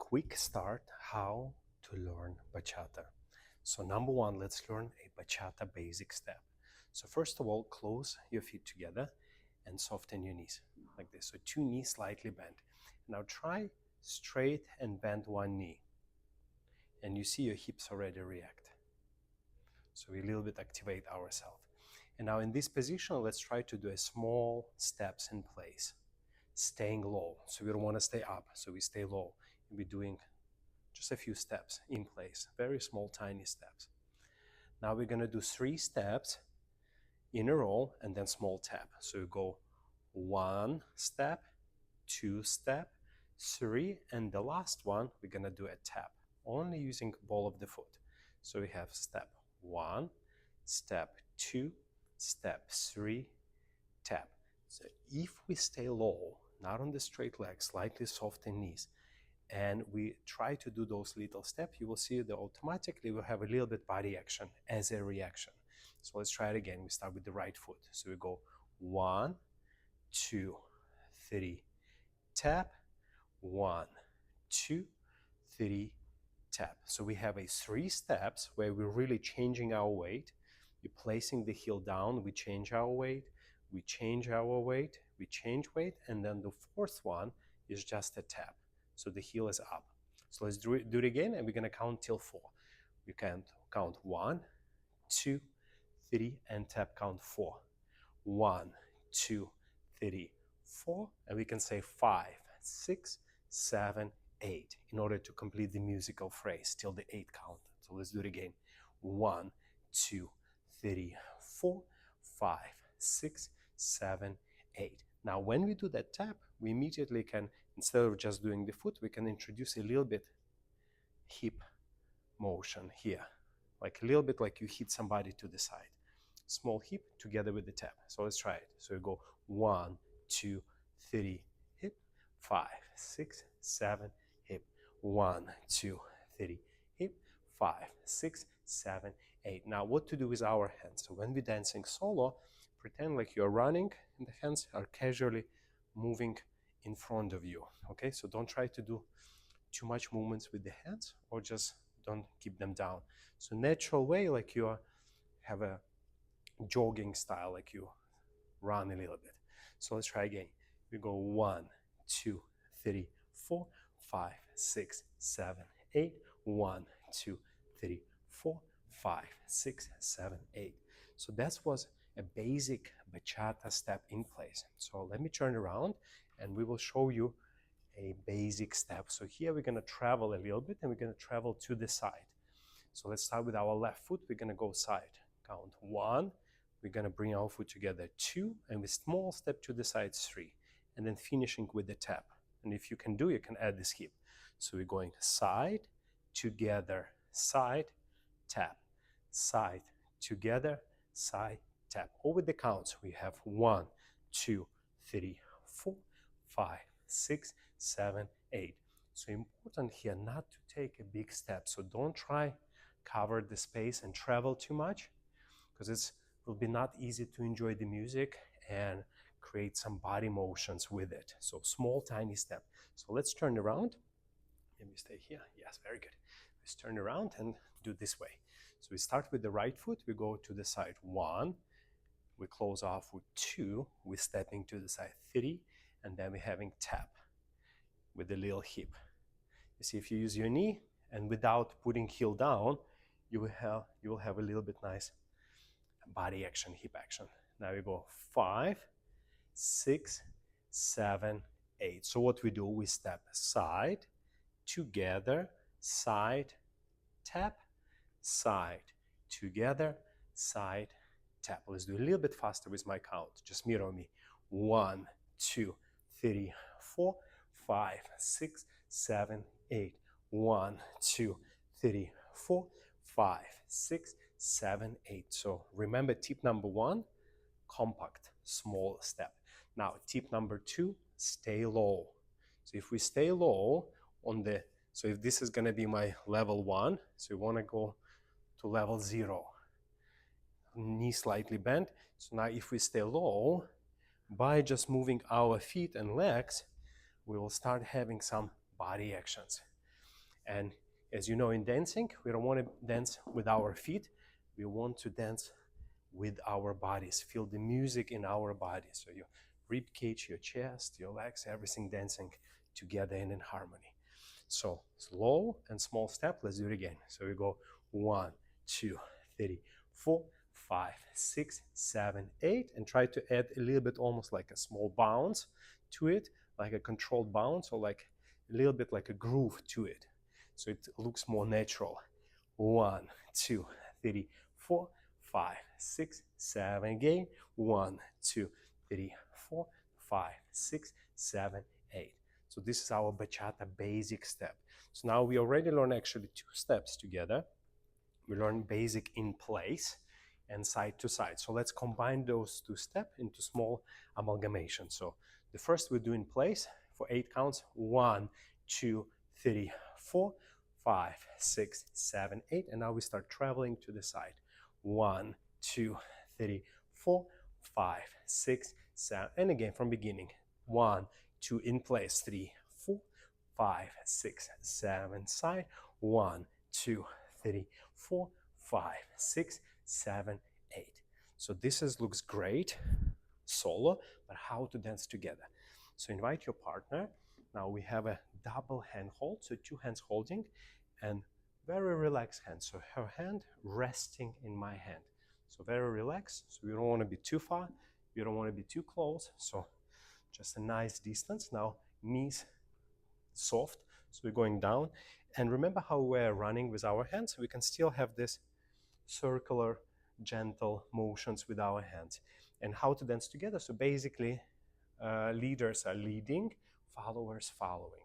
quick start how to learn bachata. So number one, let's learn a bachata basic step. So first of all, close your feet together and soften your knees like this. So two knees slightly bent. Now try straight and bend one knee. And you see your hips already react. So we a little bit activate ourselves. And now in this position, let's try to do a small steps in place, staying low. So we don't want to stay up, so we stay low. We're doing just a few steps in place, very small, tiny steps. Now we're going to do 3 steps in a row and then small tap. So you go 1 step, 2 step, 3, and the last one, we're going to do a tap, only using ball of the foot. So we have step 1, step 2, step 3, tap. So if we stay low, not on the straight legs, slightly soften knees, and we try to do those little steps, you will see that automatically we'll have a little bit body action as a reaction. So let's try it again. We start with the right foot. So we go 1, 2, 3, tap, 1, 2, 3, tap. So we have a 3 steps where we're really changing our weight. We're placing the heel down, we change our weight, we change our weight, we change weight, and then the 4th one is just a tap. So the heel is up. So let's do it again, and we're going to count till 4. We can count 1, 2, 3, and tap count 4. 1, 2, 3, 4, and we can say 5, 6, 7, 8 in order to complete the musical phrase till the 8 count. So let's do it again. 1, 2, 3, 4, 5, 6, 7, 8. Now when we do that tap, we immediately can, instead of just doing the foot, we can introduce a little bit hip motion here, like a little bit like you hit somebody to the side. Small hip together with the tap. So let's try it. So you go 1, 2, 3, hip, 5, 6, 7, hip, 1, 2, 3, hip, 5, 6, 7, 8. Now what to do with our hands? So when we're dancing solo, pretend like you're running and the hands are casually moving in front of you. Okay, so don't try to do too much movements with the hands, or just don't keep them down. So natural way, like you have a jogging style, like you run a little bit. So let's try again. We go 1, 2, 3, 4, 5, 6, 7, 8. 1, 2, 3, 4, 5, 6, 7, 8. So that was a basic bachata step in place. So let me turn around and we will show you a basic step. So here we're going to travel a little bit and we're going to travel to the side. So let's start with our left foot. We're going to go side. Count 1. We're going to bring our foot together 2, and with small step to the side 3, and then finishing with the tap. And if you can do, you can add this hip. So we're going side, together, side, tap, side, together, side, tap. Over the counts, we have 1, 2, 3, 4, 5, 6, 7, 8. So important here not to take a big step. So don't try cover the space and travel too much, because it will be not easy to enjoy the music and create some body motions with it. So small, tiny step. So let's turn around. Maybe stay here. Yes, very good. Let's turn around and do this way. So we start with the right foot. We go to the side 1. We close off with 2. We're stepping to the side 3. And then we're having tap with the little hip. You see, if you use your knee and without putting heel down, you will have a little bit nice body action, hip action. Now we go 5, 6, 7, 8. So what we do, we step side, together, side, tap, side, together, side, tap. Let's do a little bit faster with my count. Just mirror me. 1, 2, 3, 4, 5, 6, 7, 8. 1, 2, 3, 4, 5, 6, 7, 8. So remember tip number 1, compact, small step. Now tip number 2, stay low. So if we stay low on the, so if this is going to be my level 1, so you want to go to level 0. Knee slightly bent. So now if we stay low, by just moving our feet and legs, we will start having some body actions. And as you know, in dancing, we don't want to dance with our feet. We want to dance with our bodies, feel the music in our bodies. So your rib cage, your chest, your legs, everything dancing together and in harmony. So slow and small step. Let's do it again. So we go 1, 2, 3, 4, 5, 6, 7, 8, and try to add a little bit, almost like a small bounce to it, like a controlled bounce, or like a little bit like a groove to it, so it looks more natural. 1, 2, 3, 4, 5, 6, 7. Again. 1, 2, 3, 4, 5, 6, 7, 8. So this is our bachata basic step. So now we already learned actually 2 steps together. We learned basic in place and side to side. So let's combine those 2 steps into small amalgamation. So the first we do in place for 8 counts. 1, 2, 3, 4, 5, 6, 7, 8. And now we start traveling to the side. 1, 2, 3, 4, 5, 6, 7. And again from beginning. 1, 2 in place. 3, 4, 5, 6, 7. Side. 1, 2, 3, 4, 5, 6, 7, 8. So this looks great solo, but how to dance together? So invite your partner. Now we have a double hand hold, so 2 hands holding and very relaxed hand. So her hand resting in my hand. So very relaxed. So you don't want to be too far, you don't want to be too close. So just a nice distance. Now knees soft, so we're going down. And remember how we're running with our hands? We can still have this circular, gentle motions with our hands. And how to dance together? So basically, leaders are leading, followers following.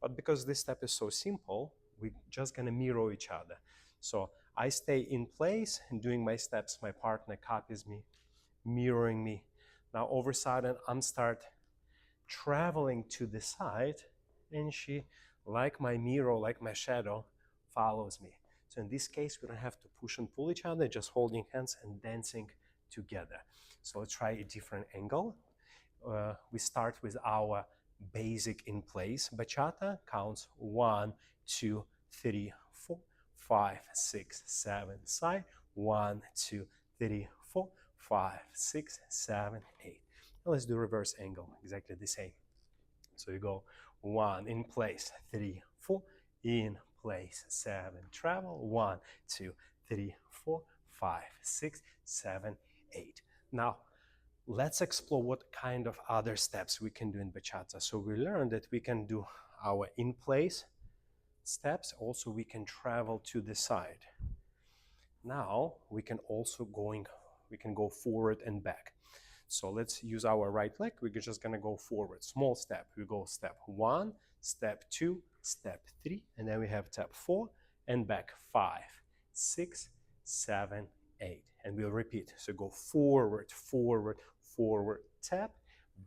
But because this step is so simple, we're just gonna mirror each other. So I stay in place and doing my steps. My partner copies me, mirroring me. Now all of a sudden, I'm start traveling to the side, and she, like my mirror, like my shadow, follows me. So in this case, we don't have to push and pull each other, just holding hands and dancing together. So let's try a different angle. We start with our basic in place bachata. Counts 1, 2, 3, 4, 5, 6, 7. Side. 1, 2, 3, 4, 5, 6, 7, 8. Now let's do reverse angle, exactly the same. So you go 1 in place, 3, 4, in place, 7, travel, 1, 2, 3, 4, 5, 6, 7, 8. Now let's explore what kind of other steps we can do in bachata. So we learned that we can do our in place steps. Also we can travel to the side. Now we can also go forward and back. So let's use our right leg. We're just gonna go forward, small step. We go step 1, step 2, step 3, and then we have step 4 and back 5, 6, 7, 8. And we'll repeat. So go forward, forward, forward, tap,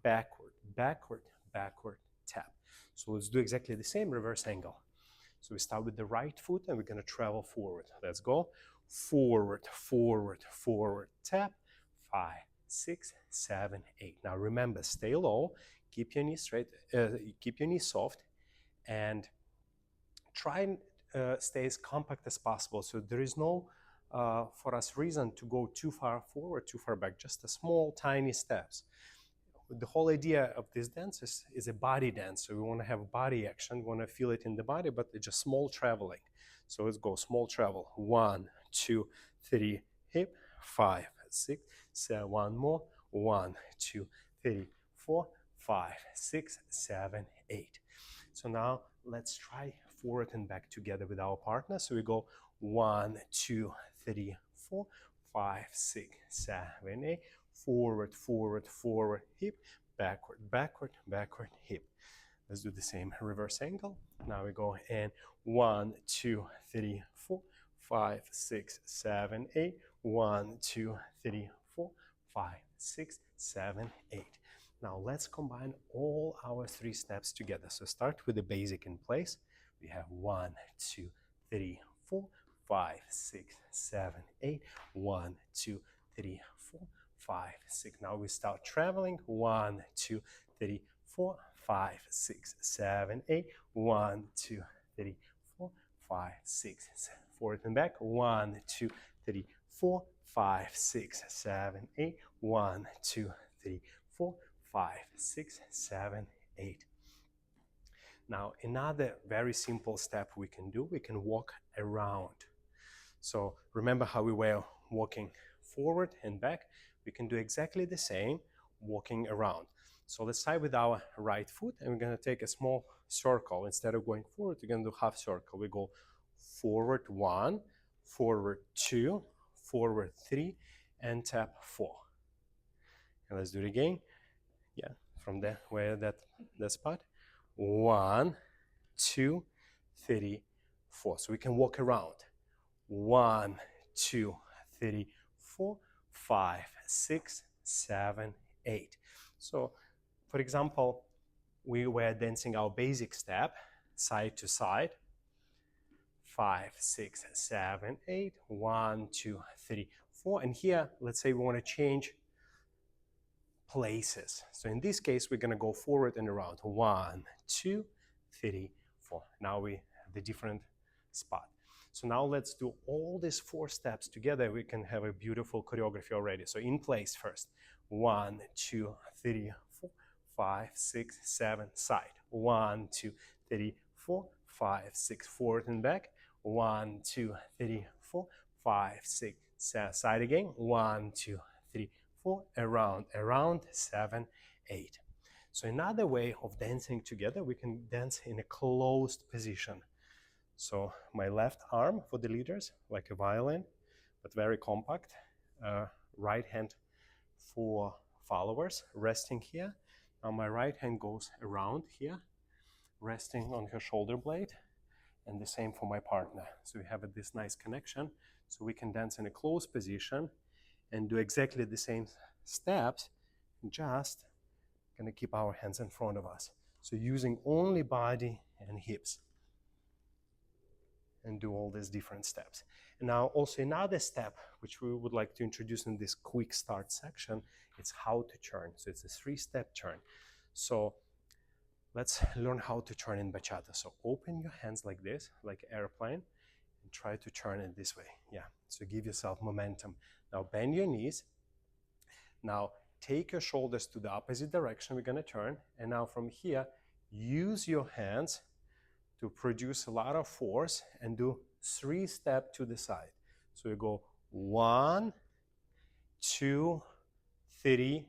backward, backward, backward, tap. So let's do exactly the same reverse angle. So we start with the right foot and we're gonna travel forward. Let's go. Forward, forward, forward, tap, 5, 6, 7, 8. Now remember, stay low, keep your knees straight, keep your knees soft, and try and stay as compact as possible. So there is no, for us, reason to go too far forward, too far back, just a small, tiny steps. The whole idea of this dance is a body dance. So we want to have body action, we want to feel it in the body, but it's just small traveling. So let's go small travel. 1, 2, 3, hip, 5, 6, 7, one more. 1, 2, 3, 4, 5, 6, 7, 8. So now let's try forward and back together with our partner. So we go 1, 2, 3, 4, 5, 6, 7, 8. Forward, forward, forward, hip, backward, backward, backward, hip. Let's do the same reverse angle. Now we go in 1, 2, 3, 4, 5, 6, 7, 8. 1, 2, 3, 4, 5, 6, 7, 8. Now let's combine all our 3 steps together. So start with the basic in place. We have 1, 2, 3, 4, 5, 6, 7, 8. 1, 2, 3, 4, 5, 6. Now we start traveling. 1, 2, 3, 4, 5, 6, 7, 8. 1, 2, 3, 4, 5, 6, 7. Forward and back. 1, 2, 3, 4, 5, 6, 7, 8. 1, 2, 3, 4, 5, 6, 7, 8. Now, another very simple step we can do, we can walk around. So remember how we were walking forward and back? We can do exactly the same, walking around. So let's start with our right foot, and we're going to take a small circle. Instead of going forward, we're going to do half circle. We go forward 1, forward 2, forward 3, and tap 4. And let's do it again. Yeah, from there, where that spot. 1, 2, 3, 4. So we can walk around. 1, 2, 3, 4, 5, 6, 7, 8. So, for example, we were dancing our basic step, side to side. 5, 6, 7, 8. 1, 2, 3, 4. And here, let's say we want to change places. So in this case, we're going to go forward and around. 1, 2, 3, 4. Now we have the different spot. So now let's do all these 4 steps together. We can have a beautiful choreography already. So in place first. 1, 2, 3, 4, 5, 6, 7, side. 1, 2, 3, 4, 5, 6, forward and back. 1, 2, 3, 4, 5, 6, side again. 1, 2, 3, 4, around, 7, 8. So another way of dancing together, we can dance in a closed position. So my left arm for the leaders, like a violin, but very compact. Right hand for followers, resting here. Now my right hand goes around here, resting on her shoulder blade, and the same for my partner. So we have this nice connection, so we can dance in a closed position and do exactly the same steps, just gonna keep our hands in front of us. So using only body and hips, and do all these different steps. And now also another step which we would like to introduce in this quick start section, it's how to turn. So it's a 3-step turn. So let's learn how to turn in bachata. So open your hands like this, like airplane, and try to turn it this way. Yeah, so give yourself momentum. Now bend your knees. Now take your shoulders to the opposite direction. We're gonna turn. And now from here, use your hands to produce a lot of force and do 3 steps to the side. So you go 1, 2, 3,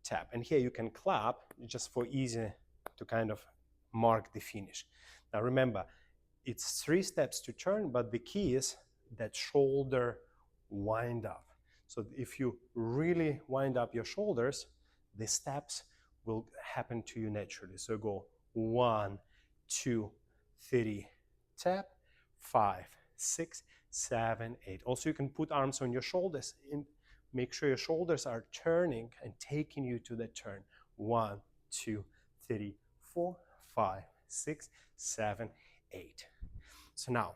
tap. And here you can clap just for easy to kind of mark the finish. Now remember, it's 3 steps to turn, but the key is that shoulder wind up. So if you really wind up your shoulders, the steps will happen to you naturally. So go 1, 2, 3, tap, 5, 6, 7, 8. Also, you can put arms on your shoulders and make sure your shoulders are turning and taking you to the turn. 1, 2, 3, 4, 5, 6, 7, 8. So now,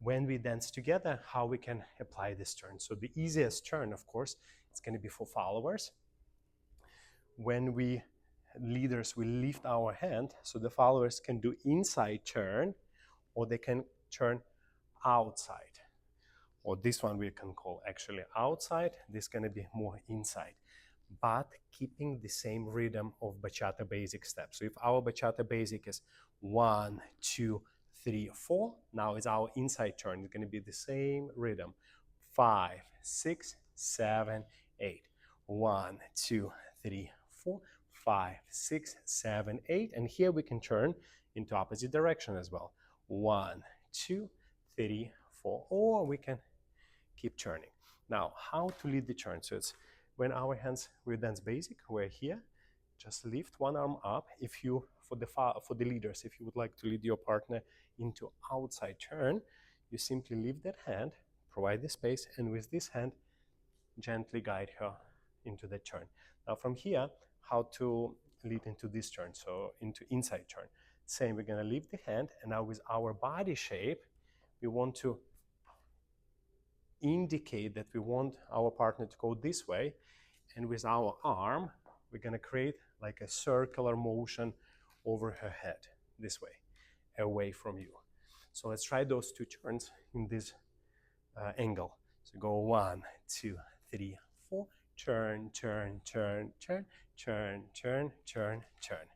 when we dance together, how we can apply this turn. So the easiest turn, of course, it's going to be for followers. When we leaders will lift our hand, so the followers can do inside turn, or they can turn outside. Or this one we can call actually outside. This is going to be more inside, but keeping the same rhythm of bachata basic steps. So if our bachata basic is 1, 2, 3, 4, now it's our inside turn. It's going to be the same rhythm. 5, 6, 7, 8. 1, 2, 3, 4, 5, 6, 7, 8. And here we can turn into opposite direction as well. 1, 2, 3, 4. Or we can keep turning. Now, how to lead the turn? So it's when our hands, we dance basic, we're here. Just lift one arm up. If you, for the leaders, if you would like to lead your partner into outside turn, you simply lift that hand, provide the space, and with this hand, gently guide her into the turn. Now from here, how to lead into this turn, so into inside turn. Same, we're gonna lift the hand, and now with our body shape, we want to indicate that we want our partner to go this way, and with our arm, we're gonna create like a circular motion over her head, this way, away from you. So let's try those 2 turns in this angle. So go 1, 2, 3, 4, turn, turn, turn, turn, turn, turn, turn, turn.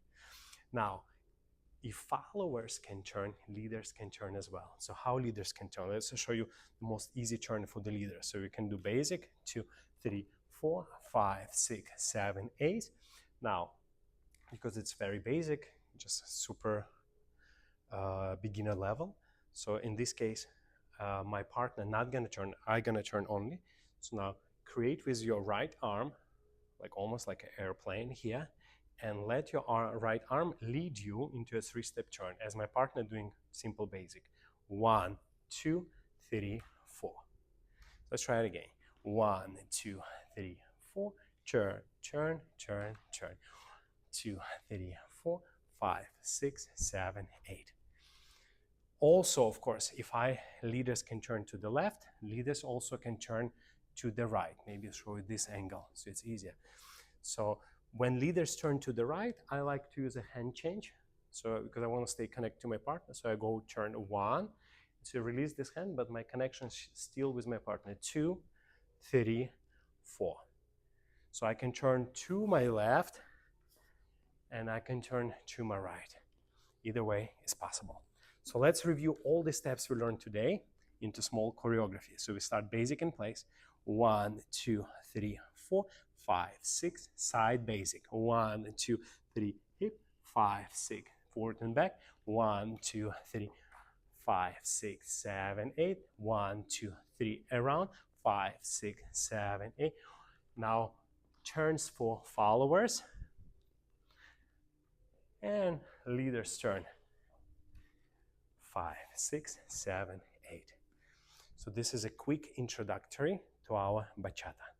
Now, if followers can turn, leaders can turn as well. So how leaders can turn? Let's show you the most easy turn for the leader. So we can do basic, 2, 3, 4, 5, 6, 7, 8. Now, because it's very basic, just super beginner level. So in this case, my partner not gonna turn, I gonna turn only. So now create with your right arm, like almost like an airplane here, and let your right arm lead you into a 3-step turn as my partner doing simple basic. 1, 2, 3, 4. Let's try it again. 1, 2, 3, 4, turn, turn, turn, turn. 2, 3, 4, 5, 6, 7, 8. Also, of course, if leaders can turn to the left, leaders also can turn to the right. Maybe show this angle so it's easier. So when leaders turn to the right, I like to use a hand change. So because I want to stay connected to my partner, so I go turn 1 to release this hand, but my connection is still with my partner. 2, 3, 4. So I can turn to my left and I can turn to my right. Either way is possible. So let's review all the steps we learned today into small choreography. So we start basic in place. 1, 2, 3, 4, 5, 6, side basic. 1, 2, 3, hip, 5, 6, forward and back. 1, 2, 3, 5, 6, 7, 8. 1, 2, 3, around. 5, 6, 7, 8. Now turns for followers and leader's turn. 5, 6, 7, 8. So this is a quick introductory to our bachata.